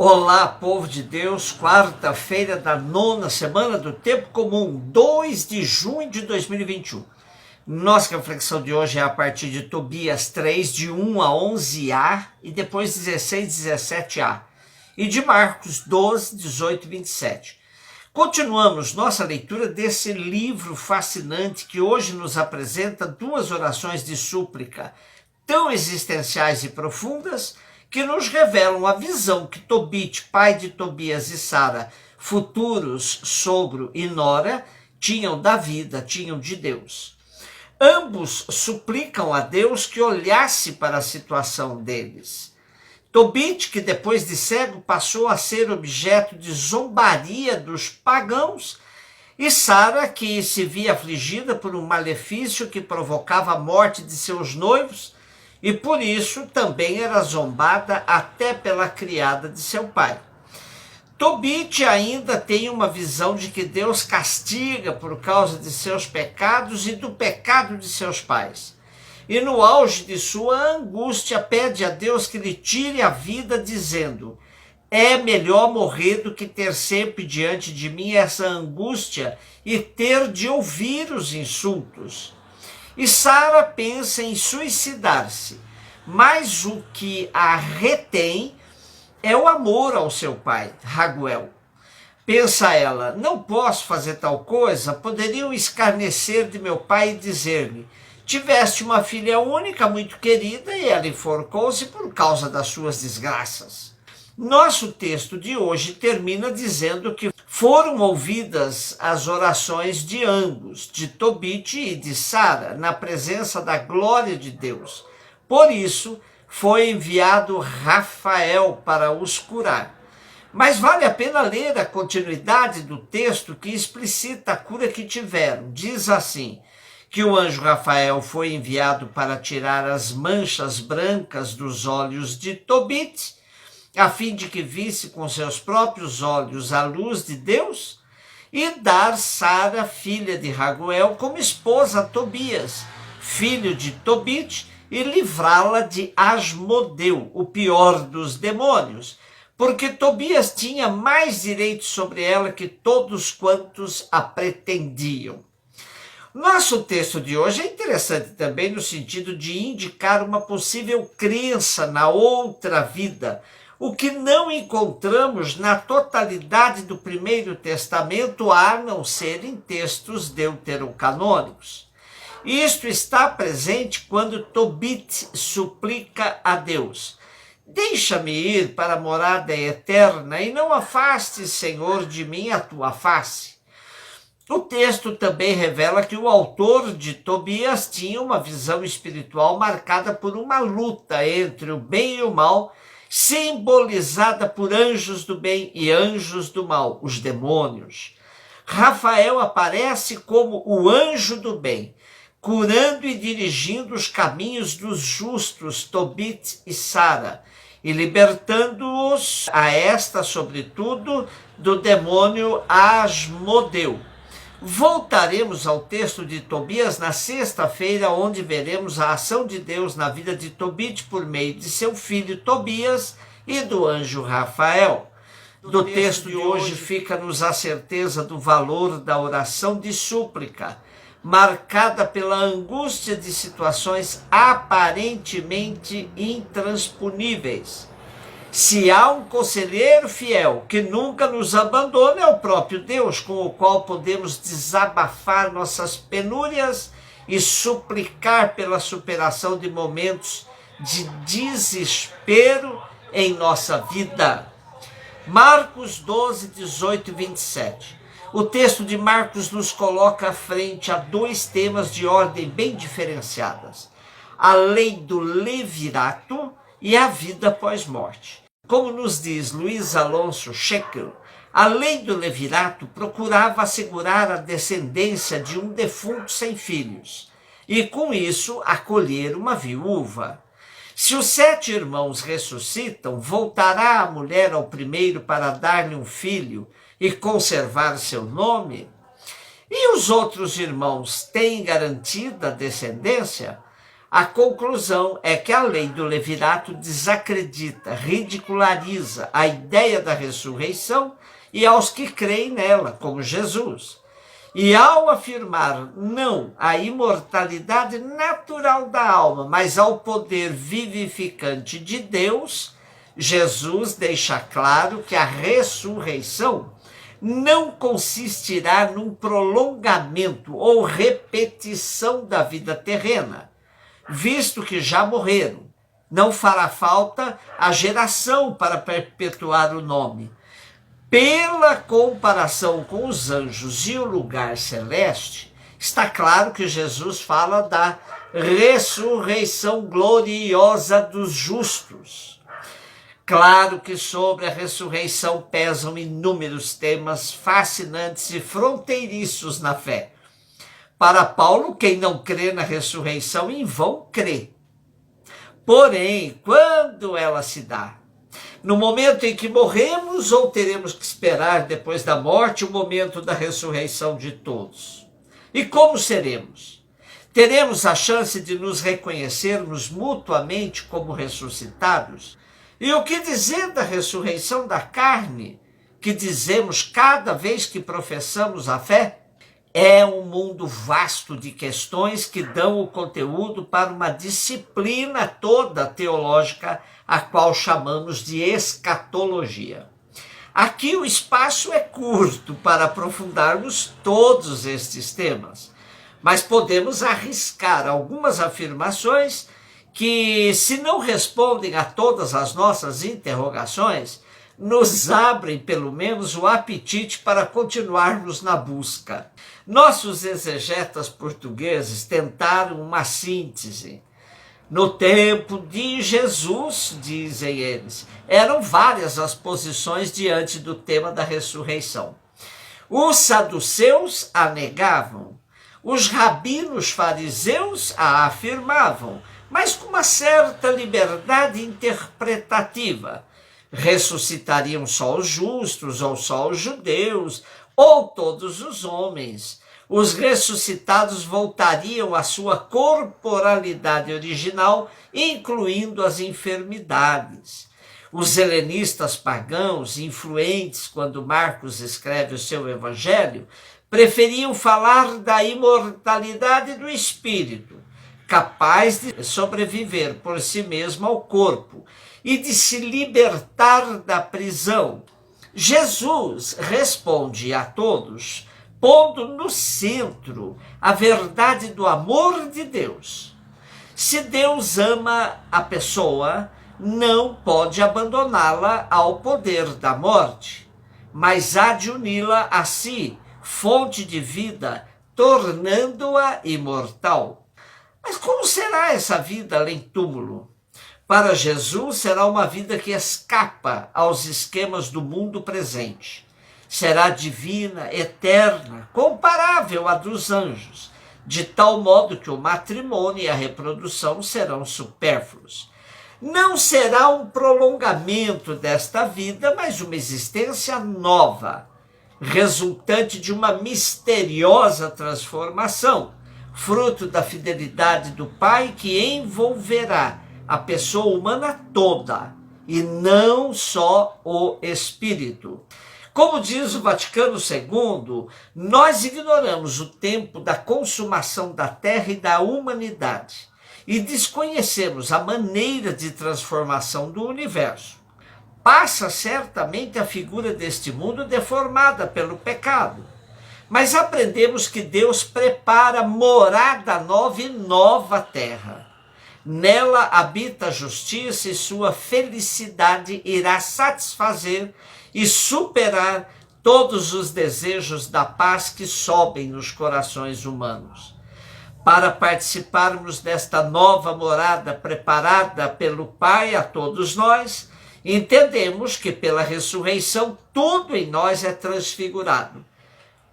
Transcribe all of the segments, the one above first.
Olá, povo de Deus, quarta-feira da nona semana do Tempo Comum, 2 de junho de 2021. Nossa reflexão de hoje é a partir de Tobias 3, de 1 a 11a e depois 16, 17a. E de Marcos 12, 18 e 27. Continuamos nossa leitura desse livro fascinante que hoje nos apresenta duas orações de súplica tão existenciais e profundas que nos revelam a visão que Tobit, pai de Tobias e Sara, futuros sogro e nora, tinham da vida, tinham de Deus. Ambos suplicam a Deus que olhasse para a situação deles. Tobit, que depois de cego passou a ser objeto de zombaria dos pagãos, e Sara, que se via afligida por um malefício que provocava a morte de seus noivos, e por isso também era zombada até pela criada de seu pai. Tobit ainda tem uma visão de que Deus castiga por causa de seus pecados e do pecado de seus pais. E no auge de sua angústia pede a Deus que lhe tire a vida, dizendo: é melhor morrer do que ter sempre diante de mim essa angústia e ter de ouvir os insultos. E Sara pensa em suicidar-se, mas o que a retém é o amor ao seu pai, Raguel. Pensa ela: não posso fazer tal coisa, poderiam escarnecer de meu pai e dizer-lhe: tiveste uma filha única, muito querida, e ela enforcou-se por causa das suas desgraças. Nosso texto de hoje termina dizendo que foram ouvidas as orações de ambos, de Tobit e de Sara, na presença da glória de Deus. Por isso, foi enviado Rafael para os curar. Mas vale a pena ler a continuidade do texto que explicita a cura que tiveram. Diz assim, que o anjo Rafael foi enviado para tirar as manchas brancas dos olhos de Tobit, a fim de que visse com seus próprios olhos a luz de Deus, e dar Sara, filha de Raguel, como esposa a Tobias, filho de Tobit, e livrá-la de Asmodeu, o pior dos demônios, porque Tobias tinha mais direito sobre ela que todos quantos a pretendiam. Nosso texto de hoje é interessante também no sentido de indicar uma possível crença na outra vida, o que não encontramos na totalidade do Primeiro Testamento, a não ser em textos deuterocanônicos. Isto está presente quando Tobit suplica a Deus: deixa-me ir para a morada eterna e não afastes, Senhor, de mim a tua face. O texto também revela que o autor de Tobias tinha uma visão espiritual marcada por uma luta entre o bem e o mal, simbolizada por anjos do bem e anjos do mal, os demônios. Rafael aparece como o anjo do bem, curando e dirigindo os caminhos dos justos, Tobit e Sara, e libertando-os, a esta sobretudo, do demônio Asmodeu. Voltaremos ao texto de Tobias na sexta-feira, onde veremos a ação de Deus na vida de Tobit por meio de seu filho Tobias e do anjo Rafael. Do texto de hoje fica-nos a certeza do valor da oração de súplica, marcada pela angústia de situações aparentemente intransponíveis. Se há um conselheiro fiel que nunca nos abandona, é o próprio Deus, com o qual podemos desabafar nossas penúrias e suplicar pela superação de momentos de desespero em nossa vida. Marcos 12, 18 e 27. O texto de Marcos nos coloca à frente a dois temas de ordem bem diferenciadas: a lei do levirato e a vida pós-morte. Como nos diz Luiz Alonso Scheckel, a lei do levirato procurava assegurar a descendência de um defunto sem filhos e, com isso, acolher uma viúva. Se os 7 irmãos ressuscitam, voltará a mulher ao primeiro para dar-lhe um filho e conservar seu nome? E os outros irmãos têm garantida a descendência? A conclusão é que a lei do levirato desacredita, ridiculariza a ideia da ressurreição e aos que creem nela, como Jesus. E ao afirmar não à imortalidade natural da alma, mas ao poder vivificante de Deus, Jesus deixa claro que a ressurreição não consistirá num prolongamento ou repetição da vida terrena, visto que já morreram. Não fará falta a geração para perpetuar o nome. Pela comparação com os anjos e o lugar celeste, está claro que Jesus fala da ressurreição gloriosa dos justos. Claro que sobre a ressurreição pesam inúmeros temas fascinantes e fronteiriços na fé. Para Paulo, quem não crê na ressurreição em vão crê. Porém, quando ela se dá? No momento em que morremos ou teremos que esperar depois da morte o momento da ressurreição de todos? E como seremos? Teremos a chance de nos reconhecermos mutuamente como ressuscitados? E o que dizer da ressurreição da carne, que dizemos cada vez que professamos a fé? É um mundo vasto de questões que dão o conteúdo para uma disciplina toda teológica, a qual chamamos de escatologia. Aqui o espaço é curto para aprofundarmos todos estes temas, mas podemos arriscar algumas afirmações que, se não respondem a todas as nossas interrogações, nos abrem pelo menos o apetite para continuarmos na busca. Nossos exegetas portugueses tentaram uma síntese. No tempo de Jesus, dizem eles, eram várias as posições diante do tema da ressurreição. Os saduceus a negavam, os rabinos fariseus a afirmavam, mas com uma certa liberdade interpretativa. Ressuscitariam só os justos, ou só os judeus, ou todos os homens. Os ressuscitados voltariam à sua corporalidade original, incluindo as enfermidades. Os helenistas pagãos, influentes quando Marcos escreve o seu evangelho, preferiam falar da imortalidade do espírito, capaz de sobreviver por si mesmo ao corpo e de se libertar da prisão. Jesus responde a todos, pondo no centro a verdade do amor de Deus. Se Deus ama a pessoa, não pode abandoná-la ao poder da morte, mas há de uni-la a si, fonte de vida, tornando-a imortal. Mas como será essa vida além túmulo? Para Jesus será uma vida que escapa aos esquemas do mundo presente. Será divina, eterna, comparável à dos anjos, de tal modo que o matrimônio e a reprodução serão supérfluos. Não será um prolongamento desta vida, mas uma existência nova, resultante de uma misteriosa transformação, fruto da fidelidade do Pai que envolverá a pessoa humana toda, e não só o espírito. Como diz o Vaticano II, nós ignoramos o tempo da consumação da Terra e da humanidade, e desconhecemos a maneira de transformação do universo. Passa certamente a figura deste mundo deformada pelo pecado, mas aprendemos que Deus prepara morada nova e nova terra. Nela habita a justiça e sua felicidade irá satisfazer e superar todos os desejos da paz que sobem nos corações humanos. Para participarmos desta nova morada preparada pelo Pai a todos nós, entendemos que pela ressurreição tudo em nós é transfigurado.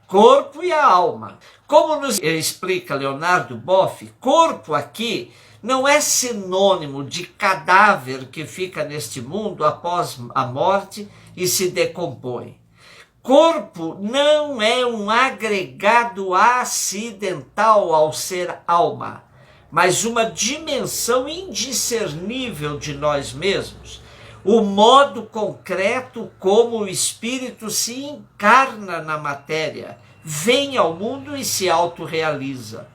Corpo e a alma. Como nos explica Leonardo Boff, corpo aqui não é sinônimo de cadáver que fica neste mundo após a morte e se decompõe. Corpo não é um agregado acidental ao ser alma, mas uma dimensão indiscernível de nós mesmos, o modo concreto como o espírito se encarna na matéria, vem ao mundo e se autorrealiza.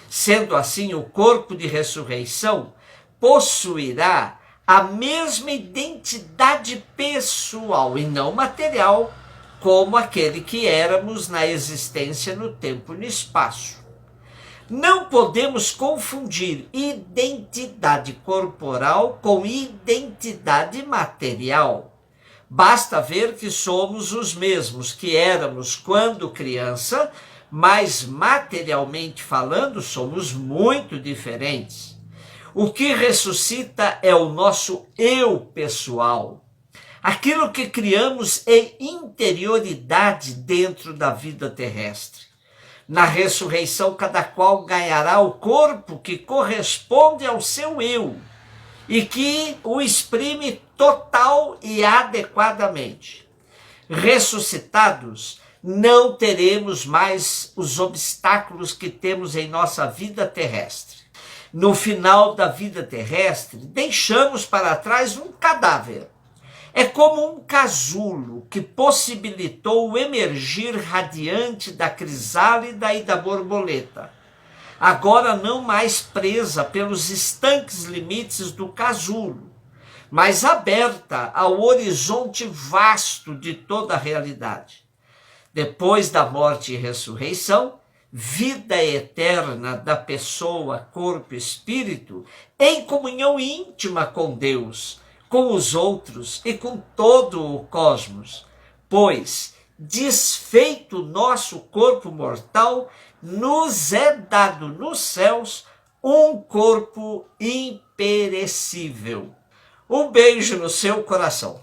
Sendo assim, o corpo de ressurreição possuirá a mesma identidade pessoal e não material como aquele que éramos na existência no tempo e no espaço. Não podemos confundir identidade corporal com identidade material. Basta ver que somos os mesmos que éramos quando criança, mas materialmente falando somos muito diferentes. O que ressuscita é o nosso eu pessoal. Aquilo que criamos é interioridade dentro da vida terrestre. Na ressurreição, cada qual ganhará o corpo que corresponde ao seu eu e que o exprime total e adequadamente. Ressuscitados, não teremos mais os obstáculos que temos em nossa vida terrestre. No final da vida terrestre, deixamos para trás um cadáver. É como um casulo que possibilitou o emergir radiante da crisálida e da borboleta. Agora não mais presa pelos estanques limites do casulo, mas aberta ao horizonte vasto de toda a realidade. Depois da morte e ressurreição, vida eterna da pessoa, corpo e espírito, em comunhão íntima com Deus, com os outros e com todo o cosmos, pois, desfeito nosso corpo mortal, nos é dado nos céus um corpo imperecível. Um beijo no seu coração.